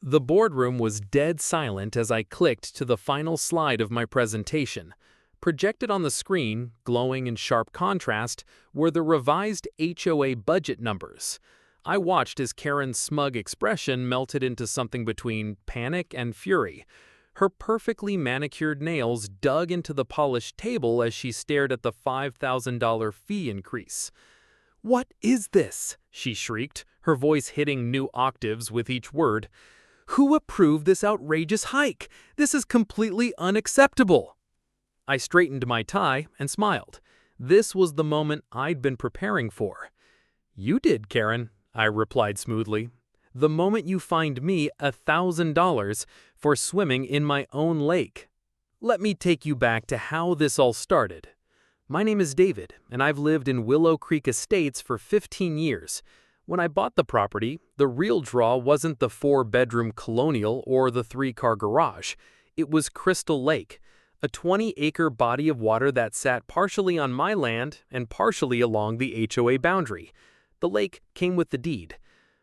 The boardroom was dead silent as I clicked to the final slide of my presentation. Projected on the screen, glowing in sharp contrast, were the revised HOA budget numbers. I watched as Karen's smug expression melted into something between panic and fury. Her perfectly manicured nails dug into the polished table as she stared at the $5,000 fee increase. "What is this?" she shrieked, her voice hitting new octaves with each word. "Who approved this outrageous hike? This is completely unacceptable." I straightened my tie and smiled. This was the moment I'd been preparing for. "You did, Karen," I replied smoothly. "The moment you fined me $1,000 for swimming in my own lake." Let me take you back to how this all started. My name is David, and I've lived in Willow Creek Estates for 15 years. When I bought the property, the real draw wasn't the 4-bedroom colonial or the 3-car garage. It was Crystal Lake, a 20-acre body of water that sat partially on my land and partially along the HOA boundary. The lake came with the deed.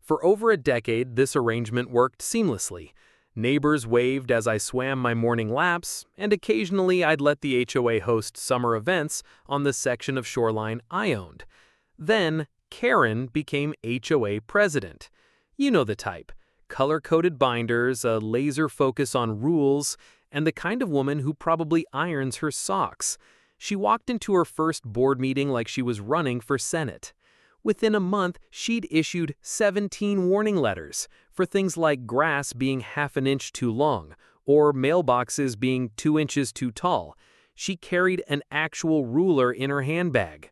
For over a decade, this arrangement worked seamlessly. Neighbors waved as I swam my morning laps, and occasionally I'd let the HOA host summer events on the section of shoreline I owned. Then, Karen became HOA president. You know the type. Color-coded binders, a laser focus on rules, and the kind of woman who probably irons her socks. She walked into her first board meeting like she was running for Senate. Within a month, she'd issued 17 warning letters for things like grass being half an inch too long or mailboxes being 2 inches too tall. She carried an actual ruler in her handbag.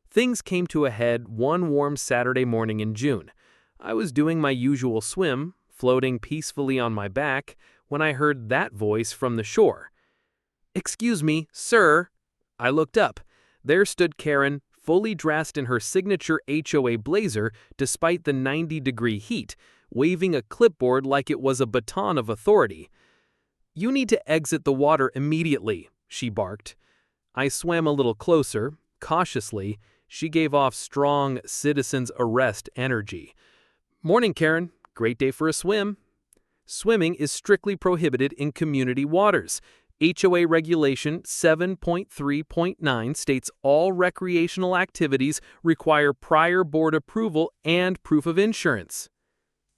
Things came to a head one warm Saturday morning in June. I was doing my usual swim, floating peacefully on my back, when I heard that voice from the shore. "Excuse me, sir." I looked up. There stood Karen, fully dressed in her signature HOA blazer despite the 90-degree heat, waving a clipboard like it was a baton of authority. "You need to exit the water immediately," she barked. I swam a little closer. Cautiously, she gave off strong citizen's arrest energy. "Morning, Karen. Great day for a swim." Swimming is strictly prohibited in community waters. HOA Regulation 7.3.9 states all recreational activities require prior board approval and proof of insurance.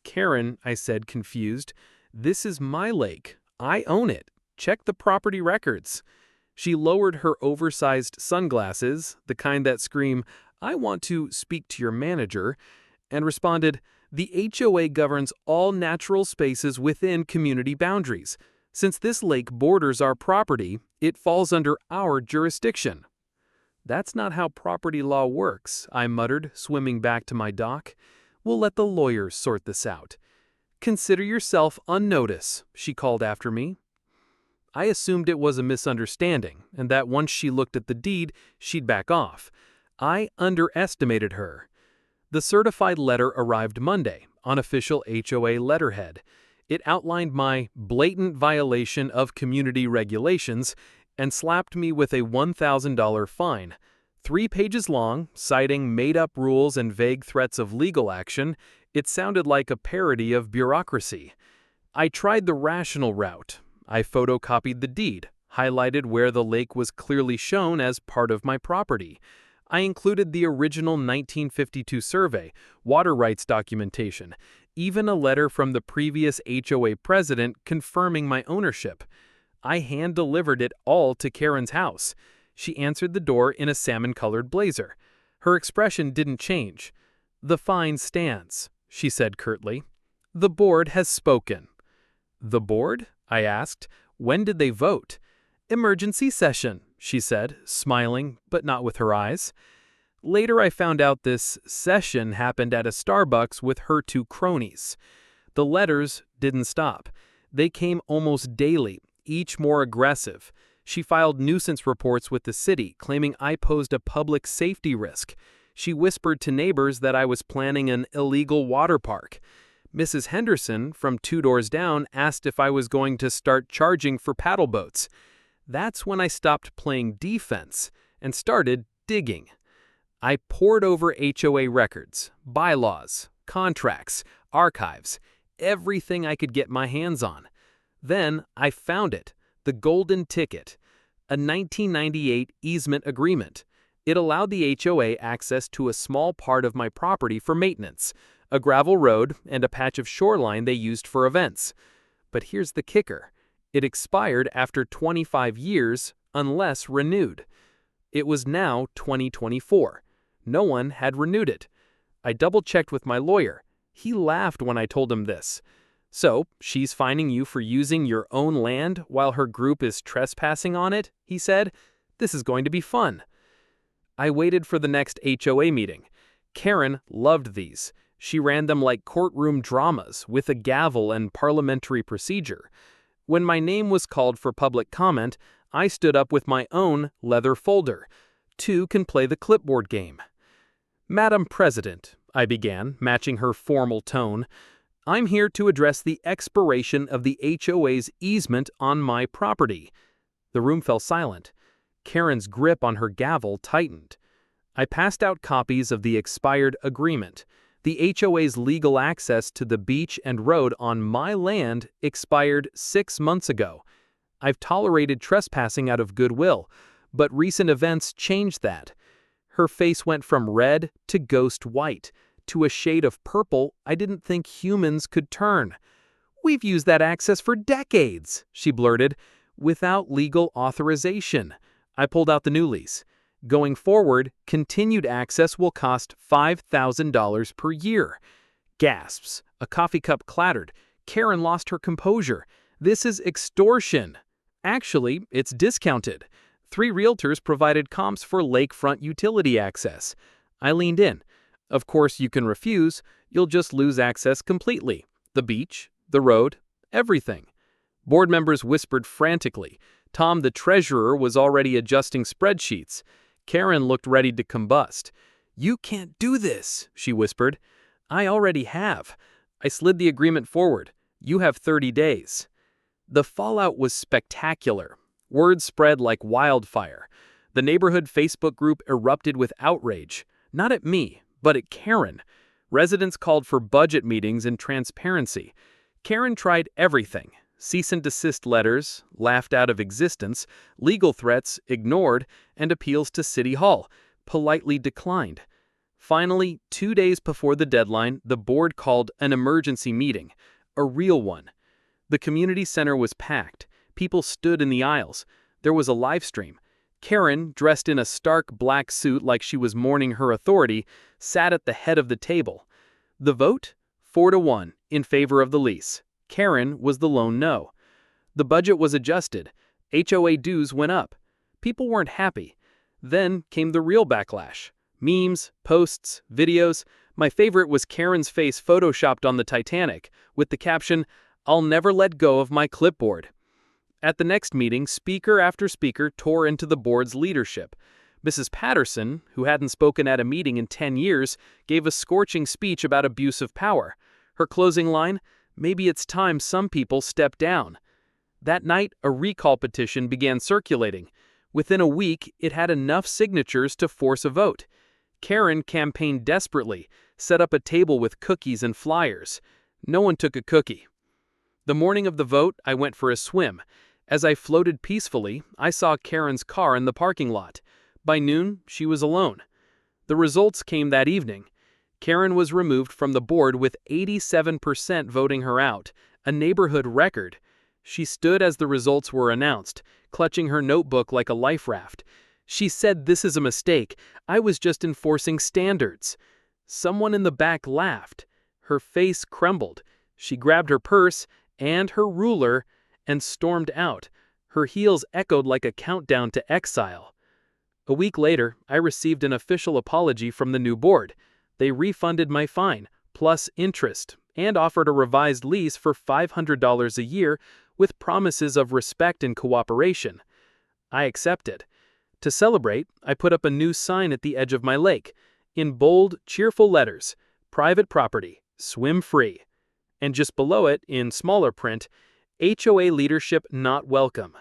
"Karen," I said, confused, "this is my lake. I own it. Check the property records." She lowered her oversized sunglasses, the kind that scream, "I want to speak to your manager," and responded, "The HOA governs all natural spaces within community boundaries. Since this lake borders our property, it falls under our jurisdiction." "That's not how property law works," I muttered, swimming back to my dock. "We'll let the lawyers sort this out." "Consider yourself on notice," she called after me. I assumed it was a misunderstanding, and that once she looked at the deed, she'd back off. I underestimated her. The certified letter arrived Monday, on official HOA letterhead. It outlined my blatant violation of community regulations and slapped me with a $1,000 fine. 3 pages long, citing made-up rules and vague threats of legal action, it sounded like a parody of bureaucracy. I tried the rational route. I photocopied the deed, highlighted where the lake was clearly shown as part of my property. I included the original 1952 survey, water rights documentation, even a letter from the previous HOA president confirming my ownership. I hand-delivered it all to Karen's house. She answered the door in a salmon-colored blazer. Her expression didn't change. "The fine stands," she said curtly. "The board has spoken." "The board?" I asked. "When did they vote?" "Emergency session," she said, smiling, but not with her eyes. Later I found out this session happened at a Starbucks with her 2 cronies. The letters didn't stop. They came almost daily, each more aggressive. She filed nuisance reports with the city, claiming I posed a public safety risk. She whispered to neighbors that I was planning an illegal water park. Mrs. Henderson, from 2 doors down, asked if I was going to start charging for paddle boats. That's when I stopped playing defense and started digging. I pored over HOA records, bylaws, contracts, archives, everything I could get my hands on. Then I found it, the golden ticket, a 1998 easement agreement. It allowed the HOA access to a small part of my property for maintenance, a gravel road and a patch of shoreline they used for events. But here's the kicker. It expired after 25 years unless renewed. It was now 2024. No one had renewed it. I double-checked with my lawyer. He laughed when I told him this. So, she's fining you for using your own land while her group is trespassing on it, he said. This is going to be fun. I waited for the next HOA meeting. Karen loved these. She ran them like courtroom dramas with a gavel and parliamentary procedure. When my name was called for public comment, I stood up with my own leather folder. Two can play the clipboard game. Madam President, I began, matching her formal tone, I'm here to address the expiration of the HOA's easement on my property. The room fell silent. Karen's grip on her gavel tightened. I passed out copies of the expired agreement. The HOA's legal access to the beach and road on my land expired 6 months ago. I've tolerated trespassing out of goodwill, but recent events changed that. Her face went from red to ghost white, to a shade of purple I didn't think humans could turn. We've used that access for decades, she blurted, without legal authorization. I pulled out the new lease. Going forward, continued access will cost $5,000 per year. Gasps. A coffee cup clattered. Karen lost her composure. This is extortion. Actually, it's discounted. 3 realtors provided comps for lakefront utility access. I leaned in. Of course, you can refuse. You'll just lose access completely. The beach, the road, everything. Board members whispered frantically. Tom, the treasurer, was already adjusting spreadsheets. Karen looked ready to combust. You can't do this, she whispered. I already have. I slid the agreement forward. You have 30 days. The fallout was spectacular. Word spread like wildfire. The neighborhood Facebook group erupted with outrage. Not at me, but at Karen. Residents called for budget meetings and transparency. Karen tried everything. Cease and desist letters, laughed out of existence, legal threats, ignored, and appeals to City Hall, politely declined. Finally, 2 days before the deadline, the board called an emergency meeting, a real one. The community center was packed. People stood in the aisles. There was a live stream. Karen, dressed in a stark black suit like she was mourning her authority, sat at the head of the table. The vote? 4-1, in favor of the lease. Karen was the lone no. The budget was adjusted. HOA dues went up. People weren't happy. Then came the real backlash. Memes, posts, videos. My favorite was Karen's face photoshopped on the Titanic, with the caption, "I'll never let go of my clipboard." At the next meeting, speaker after speaker tore into the board's leadership. Mrs. Patterson, who hadn't spoken at a meeting in 10 years, gave a scorching speech about abuse of power. Her closing line, "Maybe it's time some people step down." That night, a recall petition began circulating. Within a week, it had enough signatures to force a vote. Karen campaigned desperately, set up a table with cookies and flyers. No one took a cookie. The morning of the vote, I went for a swim. As I floated peacefully, I saw Karen's car in the parking lot. By noon, she was alone. The results came that evening. Karen was removed from the board with 87% voting her out, a neighborhood record. She stood as the results were announced, clutching her notebook like a life raft. She said, "This is a mistake. I was just enforcing standards." Someone in the back laughed. Her face crumbled. She grabbed her purse and her ruler and stormed out. Her heels echoed like a countdown to exile. A week later, I received an official apology from the new board. They refunded my fine, plus interest, and offered a revised lease for $500 a year with promises of respect and cooperation. I accepted. To celebrate, I put up a new sign at the edge of my lake. In bold, cheerful letters, "Private property, swim free." And just below it, in smaller print, "HOA leadership not welcome."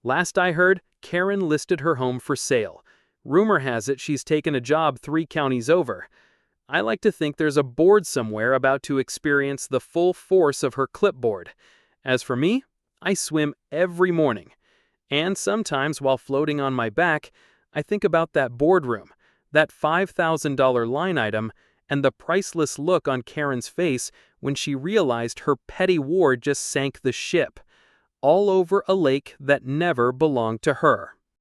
Last I heard, Karen listed her home for sale. Rumor has it she's taken a job 3 counties over. I like to think there's a board somewhere about to experience the full force of her clipboard. As for me, I swim every morning. And sometimes while floating on my back, I think about that boardroom, that $5,000 line item, and the priceless look on Karen's face when she realized her petty ward just sank the ship, all over a lake that never belonged to her.